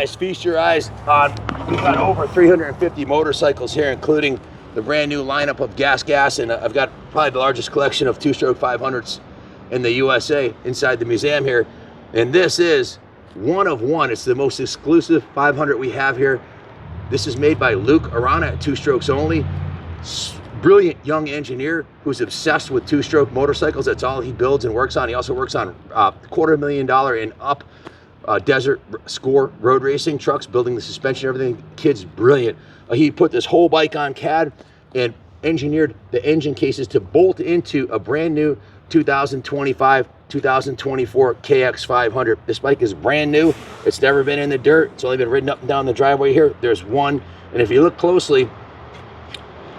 eyes, feast your eyes on, we've got over 350 motorcycles here, including the brand new lineup of gas, and I've got probably the largest collection of two-stroke 500s in the USA inside the museum here. And this is one of one. It's the most exclusive 500 we have here. This is made by Luke Arana at Two Strokes Only. Brilliant young engineer who's obsessed with two-stroke motorcycles. That's all he builds and works on. He also works on $250,000 and up desert score road racing trucks, building the suspension, everything. Kid's brilliant. He put this whole bike on CAD and engineered the engine cases to bolt into a brand new 2025, 2024 KX500. This bike is brand new. It's never been in the dirt. It's only been ridden up and down the driveway here. There's one, and if you look closely,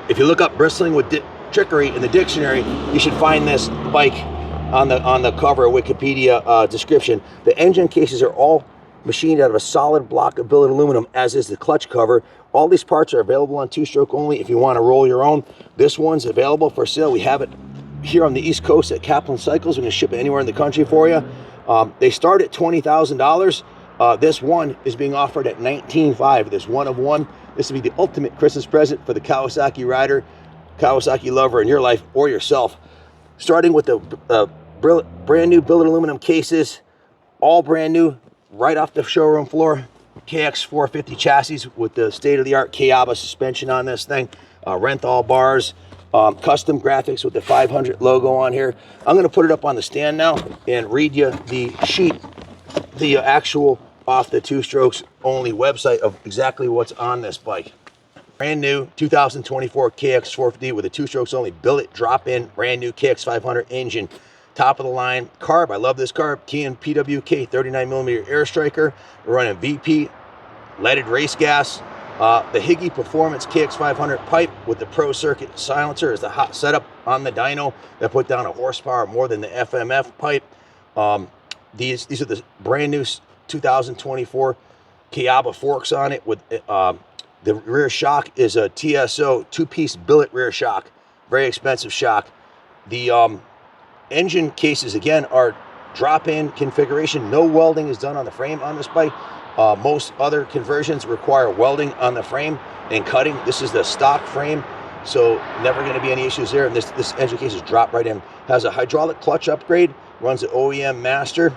if you look up bristling with trickery in the dictionary, you should find this bike on the cover of Wikipedia description. The engine cases are all machined out of a solid block of billet aluminum, as is the clutch cover. All these parts are available on Two Stroke Only if you want to roll your own. This one's available for sale. We have it here on the East Coast at Kaplan Cycles. We're going to ship it anywhere in the country for you. They start at $20,000. This one is being offered at $19,500. This one of one. This would be the ultimate Christmas present for the Kawasaki rider, Kawasaki lover in your life or yourself. Starting with the brand new billet aluminum cases, all brand new, right off the showroom floor. KX450 chassis with the state-of-the-art Kawasaki suspension on this thing. Renthal bars, custom graphics with the 500 logo on here. I'm going to put it up on the stand now and read you the sheet, the actual off the Two Strokes Only website of exactly what's on this bike. Brand new 2024 KX450 with a Two Strokes Only billet drop-in, brand new KX500 engine. Top of the line carb. I love this carb. Key PWK 39mm air striker. We're running VP leaded race gas. The Higgy Performance KX500 pipe with the Pro Circuit silencer is the hot setup on the dyno that put down a horsepower more than the FMF pipe. These are the brand new 2024 Kawasaki forks on it with the rear shock is a TSO 2-piece billet rear shock. Very expensive shock. The engine cases again are drop-in configuration. No welding is done on the frame on this bike. Most other conversions require welding on the frame and cutting. This is the stock frame, so never going to be any issues there. And this engine case is dropped right in. Has a hydraulic clutch upgrade. Runs the OEM Master.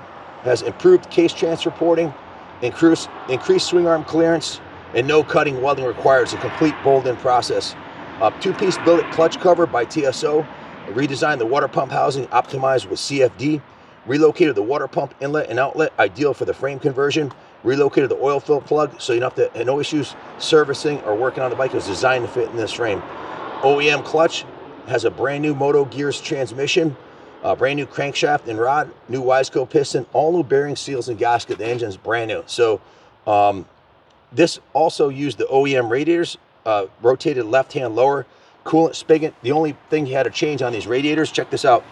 Has improved case transfer porting, increased swing arm clearance, and no cutting welding required. It's a complete bolt-in process. 2-piece billet clutch cover by TSO. Redesigned the water pump housing, optimized with CFD. Relocated the water pump inlet and outlet, ideal for the frame conversion. Relocated the oil fill plug, so you don't have to, no issues servicing or working on the bike. It was designed to fit in this frame. OEM clutch has a brand new Moto Gears transmission. Brand new crankshaft and rod, new Wiseco piston, all new bearing seals and gasket. The engine's brand new. So this also used the OEM radiators, rotated left-hand lower, coolant spigot. The only thing he had to change on these radiators, check this out,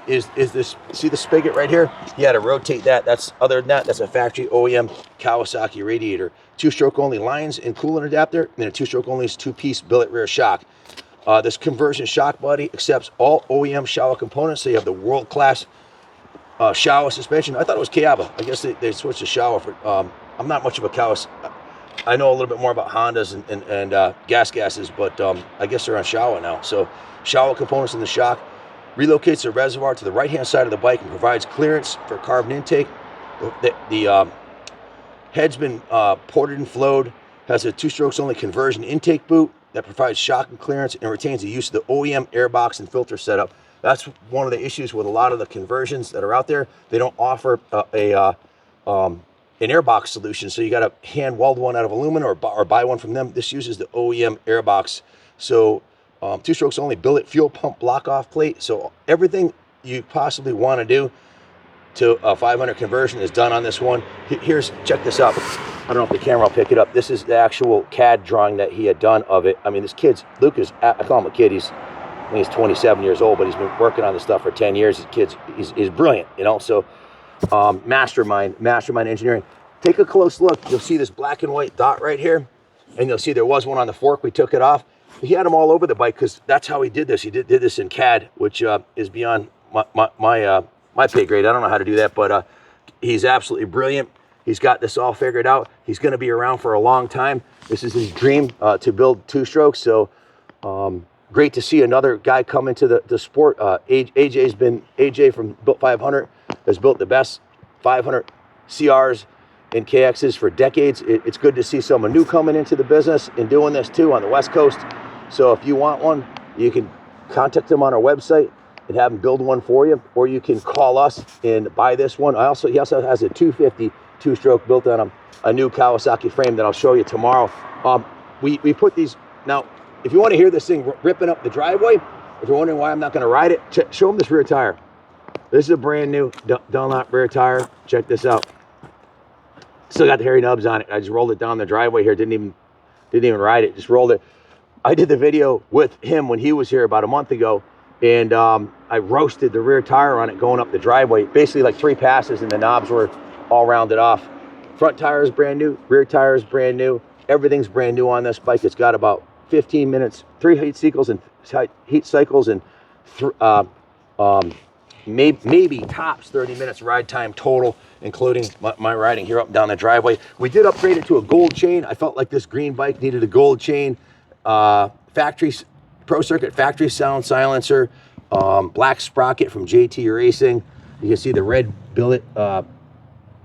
is this, see the spigot right here? He had to rotate that. Other than that, that's a factory OEM Kawasaki radiator. Two-stroke only lines and coolant adapter, and a two-stroke only 2-piece billet rear shock. This conversion shock body accepts all OEM Showa components, so you have the world-class Showa suspension. I thought it was Kawasaki. I guess they switched to Showa. For, I'm not much of a Kawasaki. I know a little bit more about Hondas and gases, but I guess they're on Showa now. So Showa components in the shock. Relocates the reservoir to the right-hand side of the bike and provides clearance for carbon intake. The head's been ported and flowed. Has a Two Strokes Only conversion intake boot that provides shock and clearance and retains the use of the OEM airbox and filter setup. That's one of the issues with a lot of the conversions that are out there. They don't offer an airbox solution, so you got to hand weld one out of aluminum or buy one from them. This uses the OEM airbox. So Two Strokes Only billet fuel pump block off plate. So everything you possibly want to do to a 500 conversion is done on this one. Check this out. I don't know if the camera will pick it up. This is the actual CAD drawing that he had done of it. I mean, this kid's, Luke is, I call him a kid. I think he's 27 years old, but he's been working on this stuff for 10 years. He's brilliant, you know. So mastermind engineering. Take a close look. You'll see this black and white dot right here, and you'll see there was one on the fork. We took it off. He had them all over the bike because that's how he did this. He did this in CAD, which is beyond my pay grade. I don't know how to do that, but he's absolutely brilliant. He's got this all figured out. He's going to be around for a long time. This is his dream to build two-strokes. So great to see another guy come into the sport. AJ from Built 500 has built the best 500 CRs and KXs for decades. It's good to see someone new coming into the business and doing this too on the West Coast. So if you want one, you can contact them on our website and have them build one for you, or you can call us and buy this one. He also has a 250 two-stroke built on a new Kawasaki frame that I'll show you tomorrow. We put these, now, if you want to hear this thing ripping up the driveway, if you're wondering why I'm not going to ride it, show them this rear tire. This is a brand new Dunlop rear tire. Check this out. Still got the hairy nubs on it. I just rolled it down the driveway here. Didn't even ride it. Just rolled it. I did the video with him when he was here about a month ago, and I roasted the rear tire on it going up the driveway. Basically like 3 passes, and the knobs were all rounded off. Front tire is brand new. Rear tire is brand new. Everything's brand new on this bike. It's got about 15 minutes, 3 heat cycles, and maybe tops 30 minutes ride time total, including my riding here up and down the driveway. We did upgrade it to a gold chain. I felt like this green bike needed a gold chain. Factory Pro Circuit factory sound silencer, black sprocket from JT Racing. You can see the red billet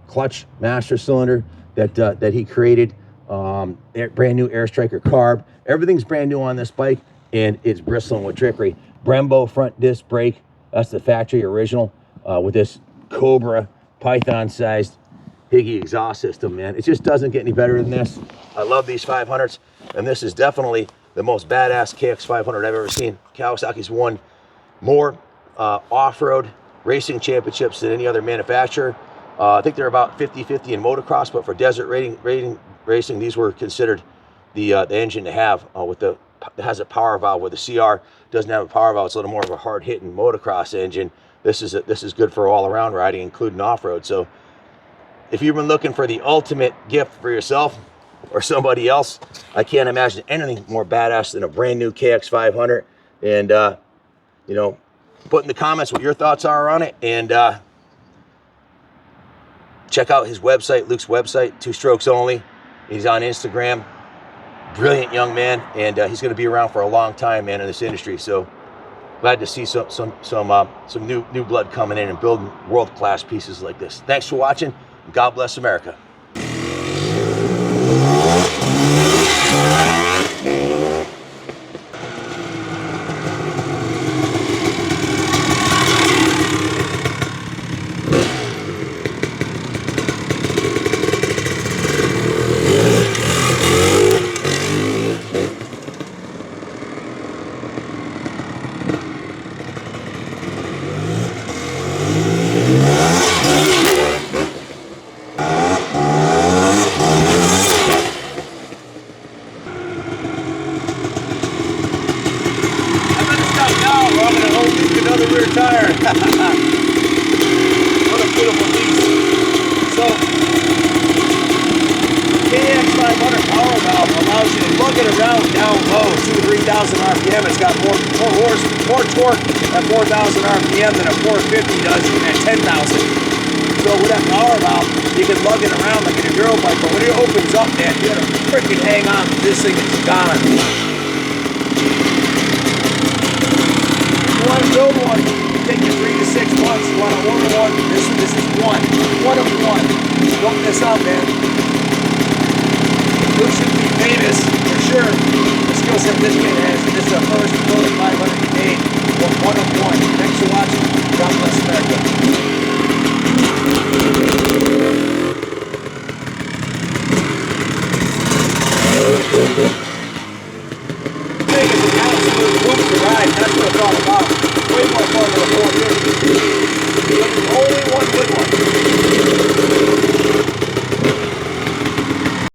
clutch master cylinder that he created. Brand new Air Striker carb. Everything's brand new on this bike, and it's bristling with trickery. Brembo front disc brake. That's the factory original with this Cobra Python-sized Higgy exhaust system, man. It just doesn't get any better than this. I love these 500s, and this is definitely the most badass KX500 I've ever seen. Kawasaki's won more off-road racing championships than any other manufacturer. I think they're about 50-50 in motocross, but for desert racing, these were considered the engine to have. It has a power valve, where the CR doesn't have a power valve. It's a little more of a hard-hitting motocross engine. This is good for all-around riding, including off-road. So if you've been looking for the ultimate gift for yourself or somebody else, I can't imagine anything more badass than a brand new KX500. And you know, put in the comments what your thoughts are on it, and check out his website, Luke's website, 2 Strokes Only. He's on Instagram. Brilliant young man, and he's going to be around for a long time, man, in this industry. So glad to see some new blood coming in and building world-class pieces like this. Thanks for watching. God bless America. Another rear tire. What a beautiful piece. So, KX500 power valve allows you to lug it around down low, 2,000 to 3,000 RPM. It's got more torque at 4,000 RPM than a 450 does at 10,000. So with that power valve, you can lug it around like an enduro bike, but when it opens up, man, you gotta freaking hang on. This thing is gone. You want to build one, take you 3 to 6 months. You want to order one, this is one of one. Don't miss out, man. Luke should be famous for sure. The skill set this kid has. This is the first building 500 he made. One of one. Thanks for watching. God bless America. Thing is an absolute hoop to ride. That's what it's all about. Way more fun than a 450. There's only one way